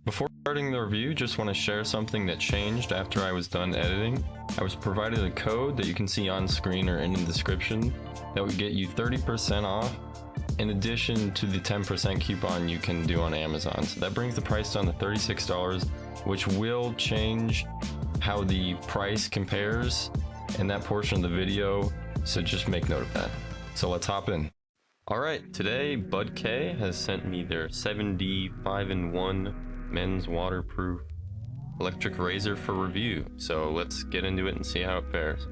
Before starting the review, just want to share something that changed after I was done editing. I was provided a code that you can see on screen or in the description that would get you 30% off in addition to the 10% coupon you can do on Amazon. So that brings the price down to $36, which will change how the price compares in that portion of the video. So just make note of that. So let's hop in. All right, today Bud K has sent me their 7D 5-in-1 men's waterproof electric razor for review. So let's get into it and see how it fares.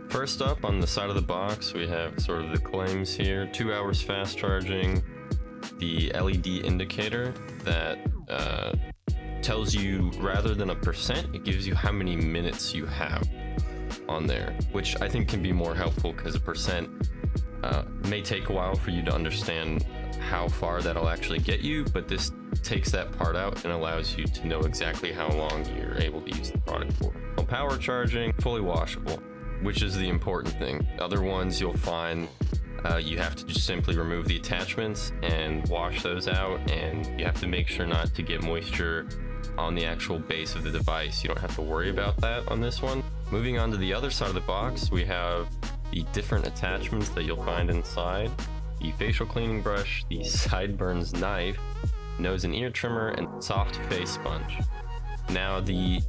First up, on the side of the box, we have sort of the claims here: 2 hours fast charging, the LED indicator that tells you, rather than a percent, it gives you how many minutes you have on there, which I think can be more helpful because a percent may take a while for you to understand how far that'll actually get you, but this takes that part out and allows you to know exactly how long you're able to use the product for. Well, power charging, fully washable, which is the important thing. Other ones you'll find you have to just simply remove the attachments and wash those out, and you have to make sure not to get moisture on the actual base of the device. You don't have to worry about that on this one. Moving on to the other side of the box, we have the different attachments that you'll find inside: the facial cleaning brush, the Sideburn knife, nose and ear trimmer, and soft face sponge. Now, the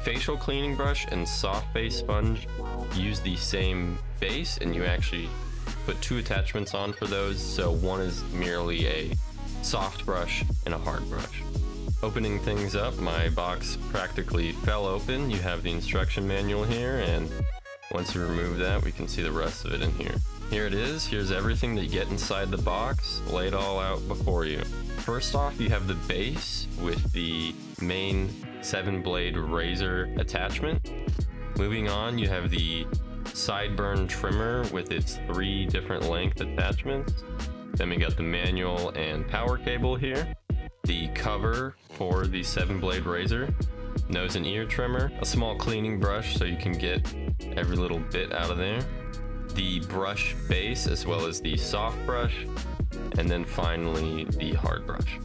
facial cleaning brush and soft face sponge use the same base, and you actually put two attachments on for those. So one is merely a soft brush and a hard brush. Opening things up, my box practically fell open. You have the instruction manual here, and once you remove that, we can see the rest of it in here. Here it is. Here's everything that you get inside the box, laid all out before you. First off, you have the base with the main 7-blade razor attachment. Moving on, you have the Sideburn Trimmer with its 3 different length attachments. Then we got the manual and power cable here. The cover for the 7-blade razor, nose and ear trimmer, a small cleaning brush so you can get every little bit out of there, the brush base as well as the soft brush, and then finally the hard brush.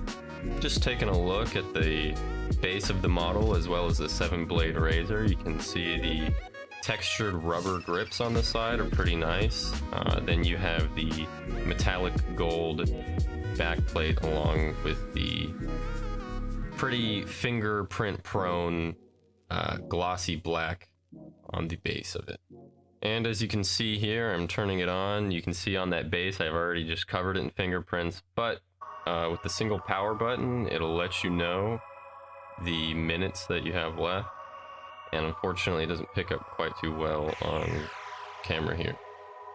Just taking a look at the base of the model as well as the 7-blade razor, you can see the textured rubber grips on the side are pretty nice. Then you have the metallic gold backplate along with the pretty fingerprint prone glossy black on the base of it. And as you can see here, I'm turning it on. You can see on that base I've already just covered it in fingerprints, but with the single power button, it'll let you know the minutes that you have left. And unfortunately, it doesn't pick up quite too well on camera here.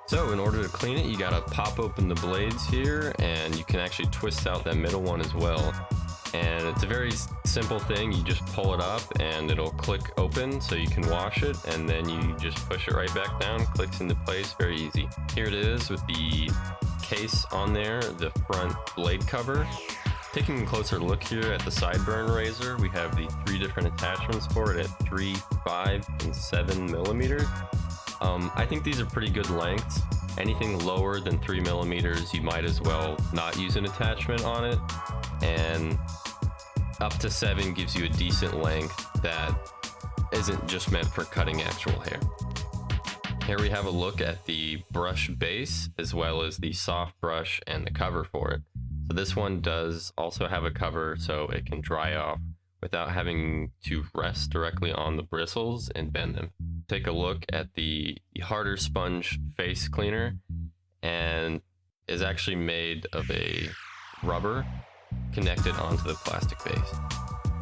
So in order to clean it, you gotta pop open the blades here, and you can actually twist out that middle one as well. And it's a very simple thing. You just pull it up and it'll click open so you can wash it, and then you just push it right back down, clicks into place, very easy. Here it is with the case on there, the front blade cover. Taking a closer look here at the Sideburn razor, we have the 3 different attachments for it at 3, 5, and 7 millimeters. I think these are pretty good lengths. Anything lower than 3 millimeters, you might as well not use an attachment on it. And up to 7 gives you a decent length that isn't just meant for cutting actual hair. Here we have a look at the brush base as well as the soft brush and the cover for it. So this one does also have a cover so it can dry off without having to rest directly on the bristles and bend them. Take a look at the harder sponge face cleaner, and is actually made of a rubber connected onto the plastic base,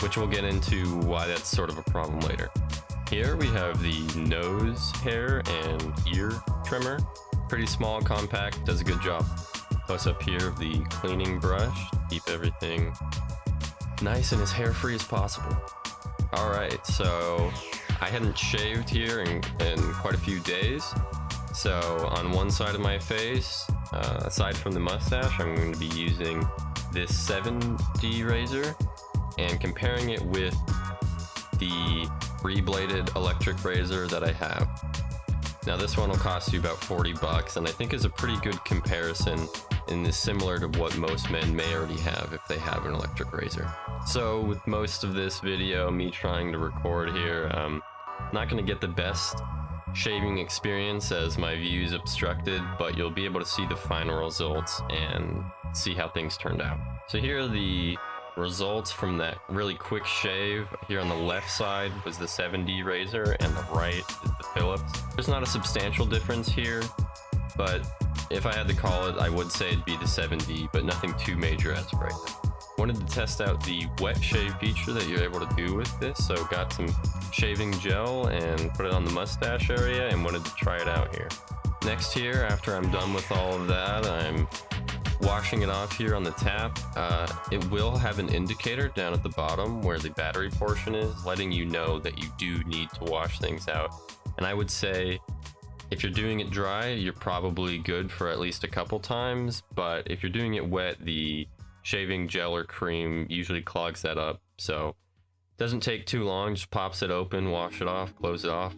which we'll get into why that's sort of a problem later. Here we have the nose hair and ear trimmer. Pretty small, compact, does a good job. Close up here of the cleaning brush, keep everything nice and as hair free as possible. All right, so I hadn't shaved here in quite a few days. So on one side of my face, aside from the mustache, I'm going to be using this 7D razor and comparing it with the 3-bladed electric razor that I have. Now this one will cost you about $40, and I think is a pretty good comparison and is similar to what most men may already have if they have an electric razor. So with most of this video, me trying to record here, not going to get the best shaving experience as my view is obstructed, but you'll be able to see the final results and see how things turned out. So here are the results from that really quick shave. Here on the left side was the 7D razor and the right is the Phillips. There's not a substantial difference here, but if I had to call it, I would say it'd be the 7D, but nothing too major as of right now. Wanted to test out the wet shave feature that you're able to do with this, so got some shaving gel and put it on the mustache area and wanted to try it out here. Next here, after I'm done with all of that, I'm washing it off here on the tap. It will have an indicator down at the bottom where the battery portion is, letting you know that you do need to wash things out. And I would say if you're doing it dry, you're probably good for at least a couple times, but if you're doing it wet, the shaving gel or cream usually clogs that up. So it doesn't take too long, just pops it open, wash it off, close it off.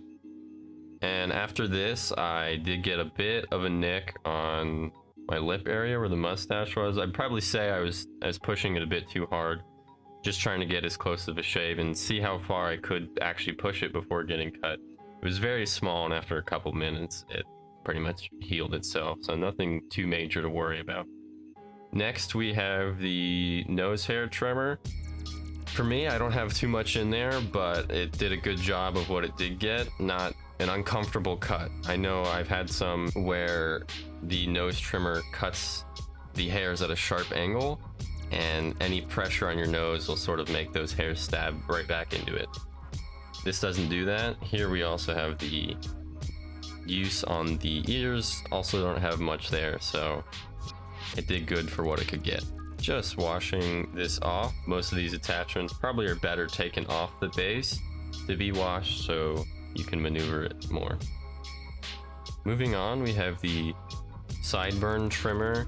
And after this, I did get a bit of a nick on my lip area where the mustache was. I'd probably say I was pushing it a bit too hard, just trying to get as close of a shave and see how far I could actually push it before getting cut. It was very small, and after a couple minutes, it pretty much healed itself, so nothing too major to worry about. Next, we have the nose hair trimmer. For me, I don't have too much in there, but it did a good job of what it did get. Not an uncomfortable cut. I know I've had some where the nose trimmer cuts the hairs at a sharp angle, and any pressure on your nose will sort of make those hairs stab right back into it. This doesn't do that. Here we also have the use on the ears. Also don't have much there, so it did good for what it could get. Just washing this off. Most of these attachments probably are better taken off the base to be washed so you can maneuver it more. Moving on, we have the Sideburn Trimmer,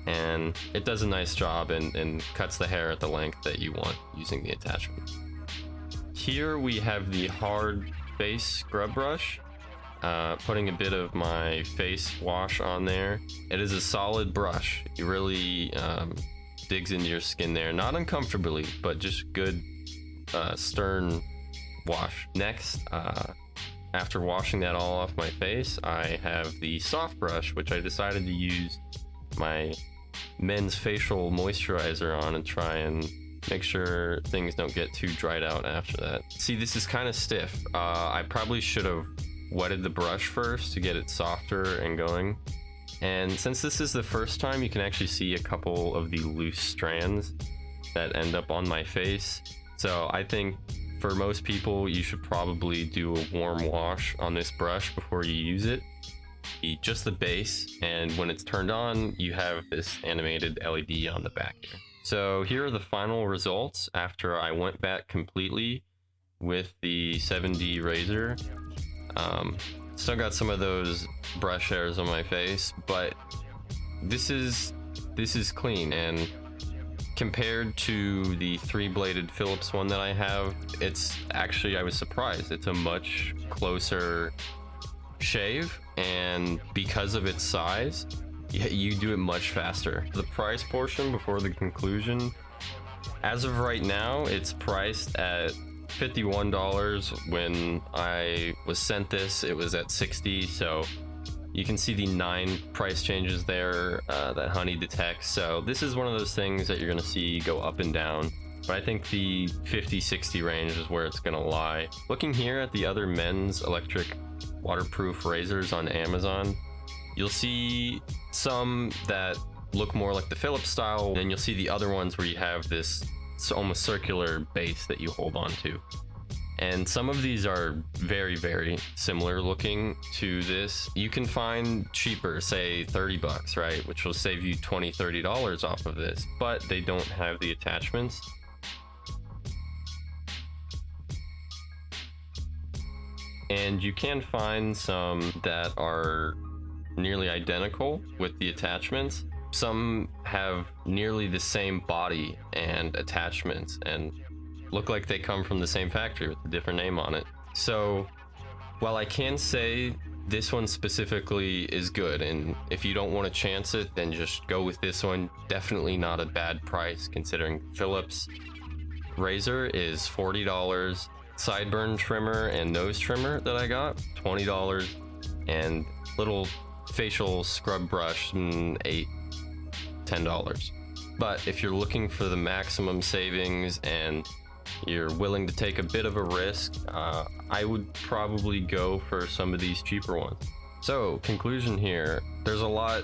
and it does a nice job and cuts the hair at the length that you want using the attachment. Here we have the hard face scrub brush. Putting a bit of my face wash on there. It is a solid brush. It really digs into your skin there. Not uncomfortably, but just good stern wash. Next, after washing that all off my face, I have the soft brush, which I decided to use my men's facial moisturizer on and try and make sure things don't get too dried out after that. See, this is kind of stiff. I probably should have wetted the brush first to get it softer and going. And since this is the first time, you can actually see a couple of the loose strands that end up on my face. So I think for most people, you should probably do a warm wash on this brush before you use it. Just the base, and when it's turned on, you have this animated LED on the back here. So here are the final results after I went back completely with the 7D razor. Still got some of those brush hairs on my face, but this is clean, and compared to the 3-bladed Phillips one that I have, it's actually, I was surprised, it's a much closer shave, and because of its size, you do it much faster. The price portion before the conclusion, as of right now, it's priced at $51. When I was sent this, it was at $60, so you can see the 9 price changes there that Honey detects. So this is one of those things that you're going to see go up and down, but I think the 50-60 range is where it's going to lie. Looking here at the other men's electric waterproof razors on Amazon, you'll see some that look more like the Phillips style, and you'll see the other ones where you have this almost circular base that you hold on to. And some of these are very, very similar looking to this. You can find cheaper, say $30, right? Which will save you $20-30 off of this, but they don't have the attachments. And you can find some that are nearly identical with the attachments. Some have nearly the same body and attachments and look like they come from the same factory with a different name on it. So while I can say this one specifically is good, and if you don't want to chance it, then just go with this one. Definitely not a bad price considering Phillips razor is $40. Sideburn trimmer and nose trimmer that I got, $20, and little facial scrub brush, $10. But if you're looking for the maximum savings and you're willing to take a bit of a risk, I would probably go for some of these cheaper ones. So, conclusion here, there's a lot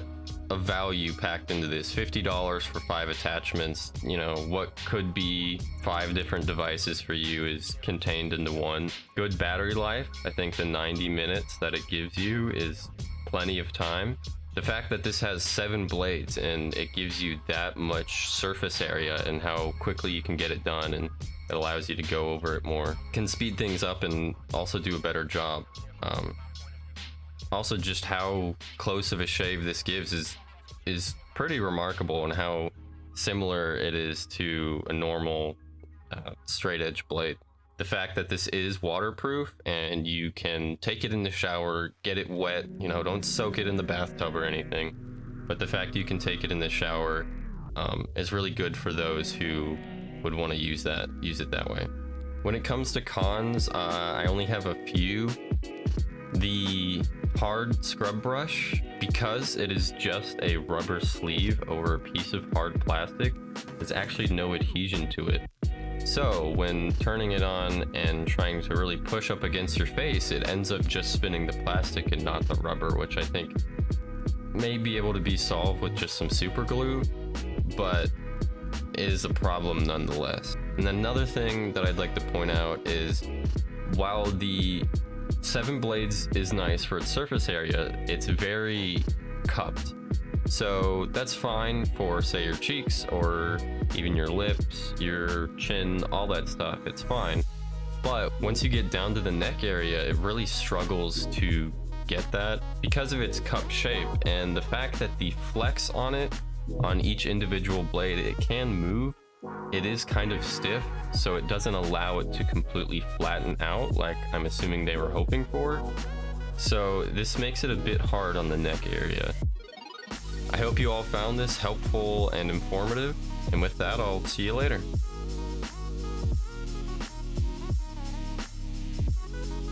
of value packed into this. $50 for 5 attachments. You know, what could be 5 different devices for you is contained into one. Good battery life. I think the 90 minutes that it gives you is plenty of time. The fact that this has 7 blades and it gives you that much surface area and how quickly you can get it done, and it allows you to go over it more, can speed things up and also do a better job. Also, just how close of a shave this gives is pretty remarkable, and how similar it is to a normal straight edge blade. The fact that this is waterproof and you can take it in the shower, get it wet, you know, don't soak it in the bathtub or anything, but the fact you can take it in the shower is really good for those who would want to use it that way. When it comes to cons, I only have a few. The hard scrub brush, because it is just a rubber sleeve over a piece of hard plastic, there's actually no adhesion to it. So when turning it on and trying to really push up against your face, it ends up just spinning the plastic and not the rubber, which I think may be able to be solved with just some super glue, but is a problem nonetheless. And another thing that I'd like to point out is, while the 7 blades is nice for its surface area, it's very cupped. So that's fine for, say, your cheeks or even your lips, your chin, all that stuff. It's fine. But once you get down to the neck area, it really struggles to get that because of its cup shape, and the fact that the flex on it, on each individual blade, it can move. It is kind of stiff, so it doesn't allow it to completely flatten out like I'm assuming they were hoping for. So this makes it a bit hard on the neck area. I hope you all found this helpful and informative, and with that, I'll see you later.